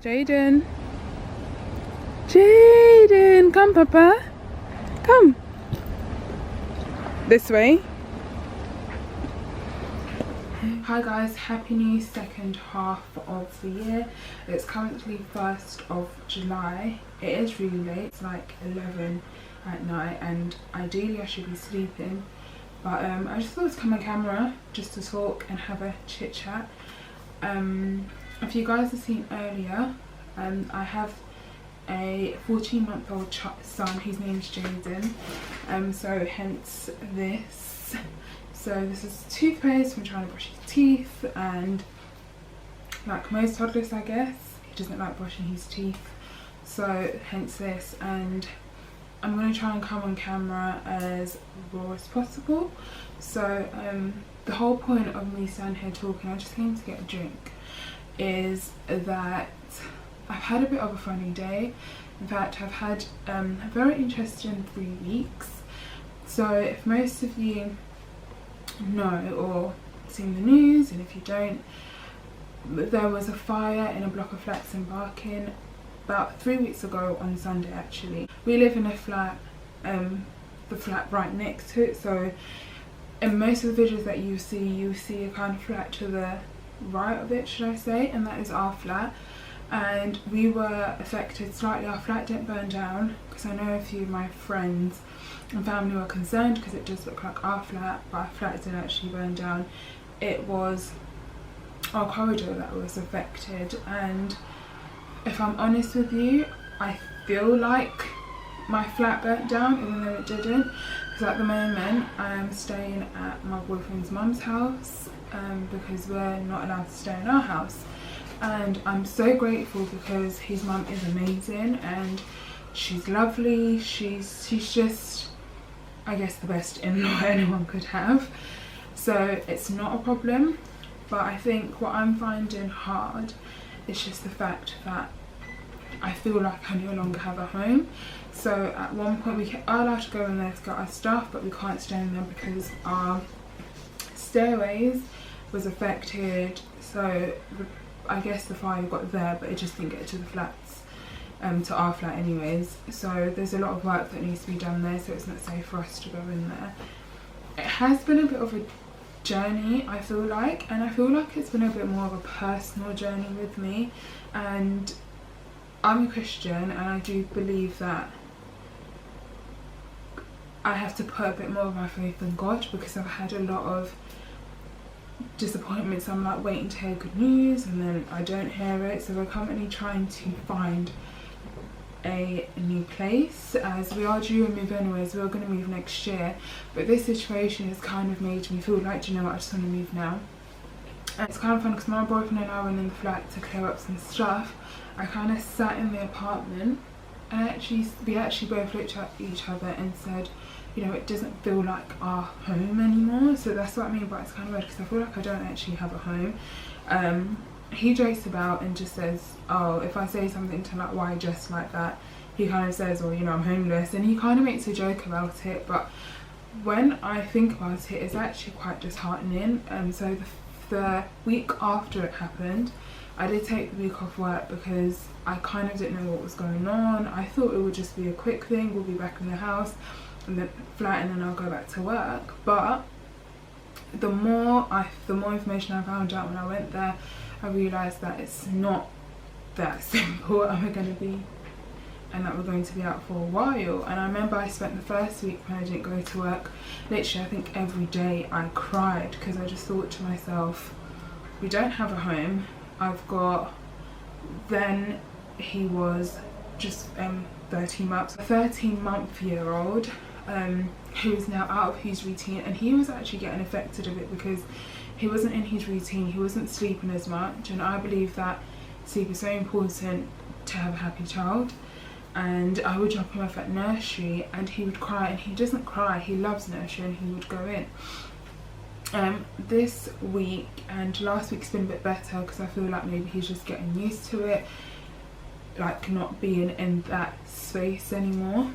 Jaden. Jaden, come Papa. Come. This way. Hi guys, happy new second half of the year. It's currently 1st of July. It is really late, it's like 11 at night and ideally I should be sleeping. But I just thought I'd come on camera just to talk and have a chit chat. If you guys have seen earlier, I have a 14-month-old son. His name's Jaden. So hence this. So this is toothpaste from trying to brush his teeth, and like most toddlers I guess, he doesn't like brushing his teeth. So hence this, and I'm going to try and come on camera as raw as possible. So the whole point of me standing here talking, I just came to get a drink, is that I've had a bit of a funny day. In fact, I've had a very interesting 3 weeks. So if most of you know or seen the news, and if you don't, there was a fire in a block of flats in Barking about 3 weeks ago on Sunday actually. We live in a flat, the flat right next to it, so in most of the videos that you see a kind of flat to the right of it, should I say, and that is our flat. And we were affected slightly. Our flat didn't burn down, because I know a few of my friends and family were concerned because it does look like our flat, but our flat didn't actually burn down. It was our corridor that was affected, and if I'm honest with you, I feel like my flat burnt down even though it didn't, because at the moment I am staying at my boyfriend's mum's house because we're not allowed to stay in our house. And I'm so grateful because his mum is amazing and she's lovely. She's just, I guess, the best in-law anyone could have. So it's not a problem. But I think what I'm finding hard is just the fact that I feel like I no longer have a home. So at one point we are allowed to go in there to get our stuff, but we can't stay in there because our stairways was affected. So I guess the fire got there, but it just didn't get to the flats, to our flat anyways. So there's a lot of work that needs to be done there, so it's not safe for us to go in there. It has been a bit of a journey, I feel like, and I feel like it's been a bit more of a personal journey with me. And I'm a Christian, and I do believe that I have to put a bit more of my faith in God, because I've had a lot of disappointments. I'm like waiting to hear good news and then I don't hear it. So we're currently trying to find a new place, as we are due a move anyways. We're going to move next year, but this situation has kind of made me feel like, do you know what, I just want to move now. And it's kind of fun because my boyfriend and I went in the flat to clear up some stuff. I kind of sat in the apartment and we actually both looked at each other and said, you know, it doesn't feel like our home anymore. So that's what I mean by it's kind of weird, because I feel like I don't actually have a home. He jokes about and just says, oh, if I say something to like, why just like that, he kind of says, well, you know, I'm homeless, and he kind of makes a joke about it. But when I think about it, it's actually quite disheartening. So the week after it happened, I did take the week off work because I kind of didn't know what was going on. I thought it would just be a quick thing, we'll be back in the house and the flat, and then I'll go back to work. But the more information I found out when I went there, I realised that it's not that simple, and we're going to be out for a while. And I remember I spent the first week when I didn't go to work, literally I think every day I cried, because I just thought to myself, we don't have a home. Then he was just 13 months, a 13-month-year-old who's now out of his routine, and he was actually getting affected a bit because he wasn't in his routine, he wasn't sleeping as much. And I believe that sleep is so important to have a happy child. And I would drop him off at nursery and he would cry, and he doesn't cry, he loves nursery, and he would go in. This week and last week's been a bit better, because I feel like maybe he's just getting used to it, like not being in that space anymore.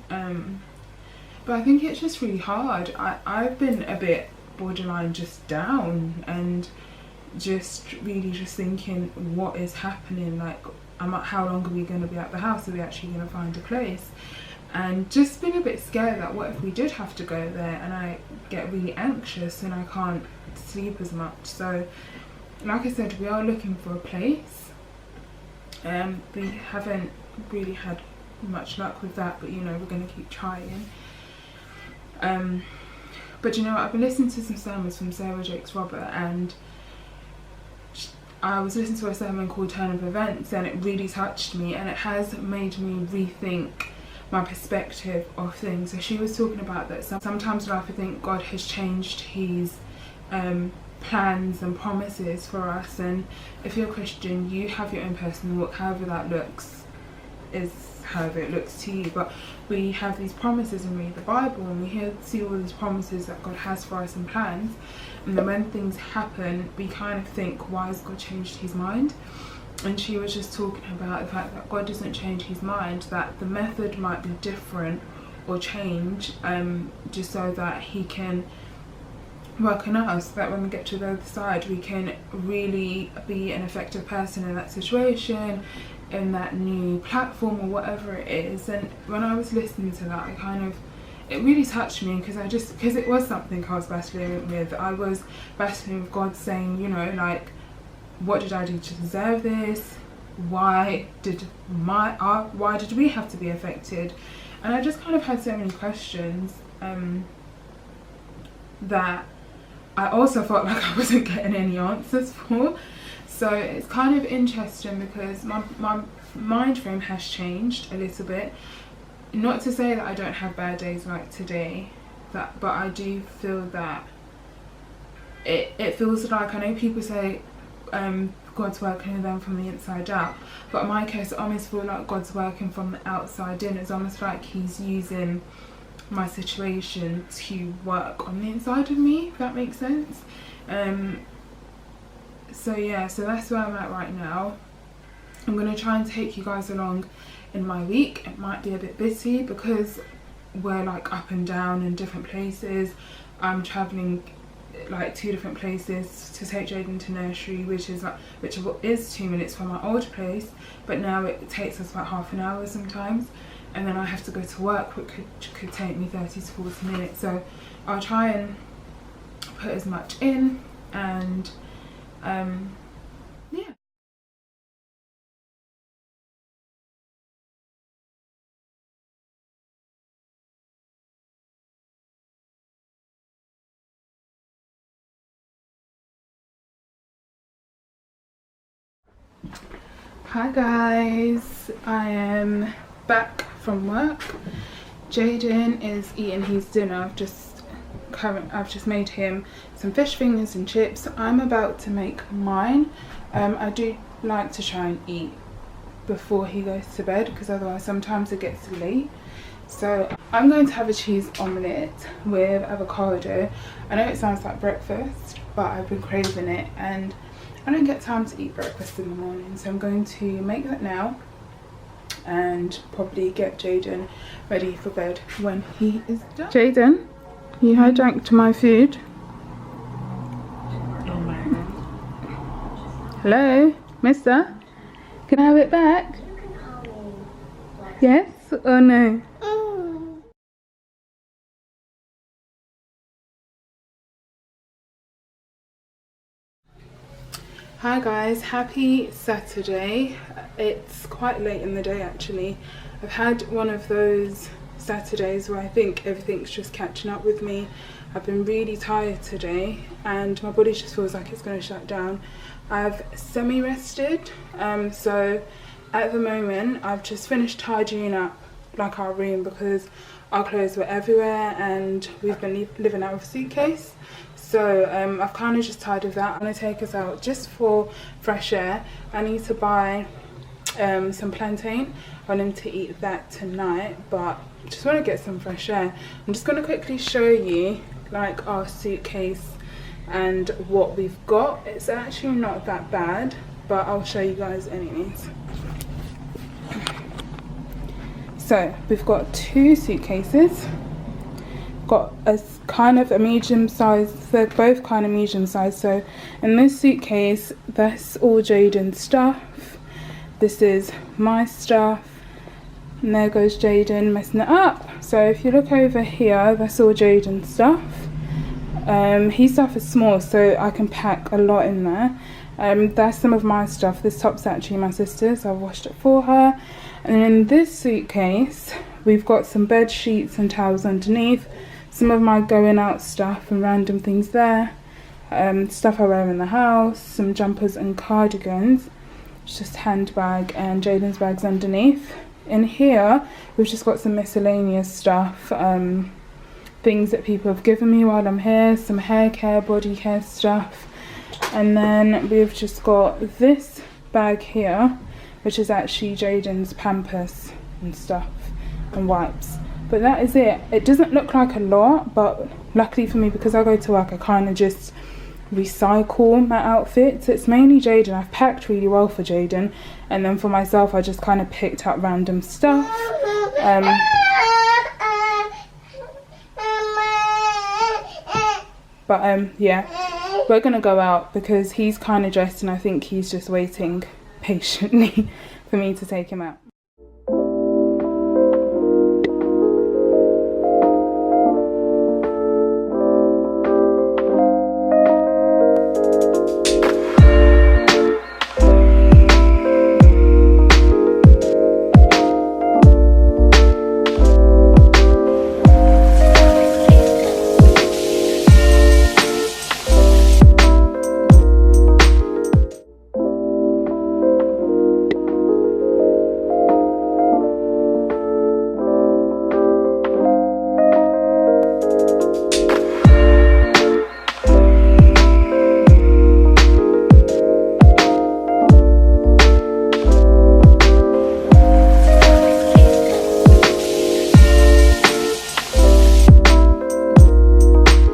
But I think it's just really hard. I've been a bit borderline just down, and just really just thinking, what is happening? Like, how long are we going to be at the house? Are we actually going to find a place? And just been a bit scared that what if we did have to go there, and I get really anxious and I can't sleep as much. So like I said, we are looking for a place. We haven't really had much luck with that, but you know, we're going to keep trying. But you know, I've been listening to some sermons from Sarah Jakes Roberts, and I was listening to a sermon called Turn of Events, and it really touched me, and it has made me rethink my perspective of things. So she was talking about that sometimes in life I think God has changed his plans and promises for us, and if you're a Christian, you have your own personal walk, however that looks is however it looks to you, but we have these promises and read the Bible, and we see all these promises that God has for us and plans, and then when things happen we kind of think, why has God changed his mind? And she was just talking about the fact that God doesn't change his mind, that the method might be different or change just so that he can work on us, that when we get to the other side we can really be an effective person in that situation, in that new platform or whatever it is. And when I was listening to that, it really touched me, because it was something I was battling with. I was battling with God saying, you know, like, what did I do to deserve this? Why did we have to be affected? And I just kind of had so many questions that I also felt like I wasn't getting any answers for. So it's kind of interesting because my mind frame has changed a little bit. Not to say that I don't have bad days like today, but I do feel that it feels like, I know people say God's working in them from the inside out, but in my case I almost feel like God's working from the outside in. It's almost like he's using my situation to work on the inside of me, if that makes sense. So yeah, so that's where I'm at right now. I'm going to try and take you guys along in my week. It might be a bit busy because we're like up and down in different places. I'm travelling like 2 different places to take Jaden to nursery, which is 2 minutes from my old place, but now it takes us about half an hour sometimes, and then I have to go to work, which could take me 30 to 40 minutes. So I'll try and put as much in, and yeah. Hi guys, I am back from work. Jaden is eating his dinner. I've just made him some fish fingers and chips. I'm about to make mine. I do like to try and eat before he goes to bed, because otherwise sometimes it gets late. So I'm going to have a cheese omelette with avocado. I know it sounds like breakfast, but I've been craving it and I don't get time to eat breakfast in the morning, so I'm going to make that now and probably get Jaden ready for bed when he is done. Jaden, you hijacked my food. Oh my god. Hello, mister? Can I have it back? Yes or no? Hi guys, happy Saturday. It's quite late in the day actually. I've had one of those Saturdays where I think everything's just catching up with me. I've been really tired today and my body just feels like it's going to shut down. I've semi-rested, so at the moment I've just finished tidying up like our room because our clothes were everywhere and we've been living out of a suitcase. So I've kind of just tidied that. I'm going to take us out just for fresh air. I need to buy some plantain. I want him to eat that tonight, but just want to get some fresh air. I'm just going to quickly show you like our suitcase and what we've got. It's actually not that bad, but I'll show you guys anyways. So we've got 2 suitcases. Got a kind of a medium size, they're both kind of medium size. So in this suitcase, that's all Jaden's stuff. this is my stuff. And there goes Jaden messing it up. So if you look over here, that's all Jaden's stuff. His stuff is small, so I can pack a lot in there. That's some of my stuff. This top's actually my sister's, so I've washed it for her. And in this suitcase, we've got some bed sheets and towels underneath, some of my going out stuff and random things there, stuff I wear in the house, some jumpers and cardigans. It's just handbag and Jaden's bags underneath. In here, we've just got some miscellaneous stuff, things that people have given me while I'm here, some hair care, body care stuff. And then we've just got this bag here, which is actually Jaden's Pampers and stuff and wipes. But that is it. It doesn't look like a lot, but luckily for me, because I go to work, I kind of just recycle my outfits. It's mainly Jaden. I've packed really well for Jaden, and then for myself I just kind of picked up random stuff. Yeah, we're gonna go out because he's kind of dressed and I think he's just waiting patiently for me to take him out.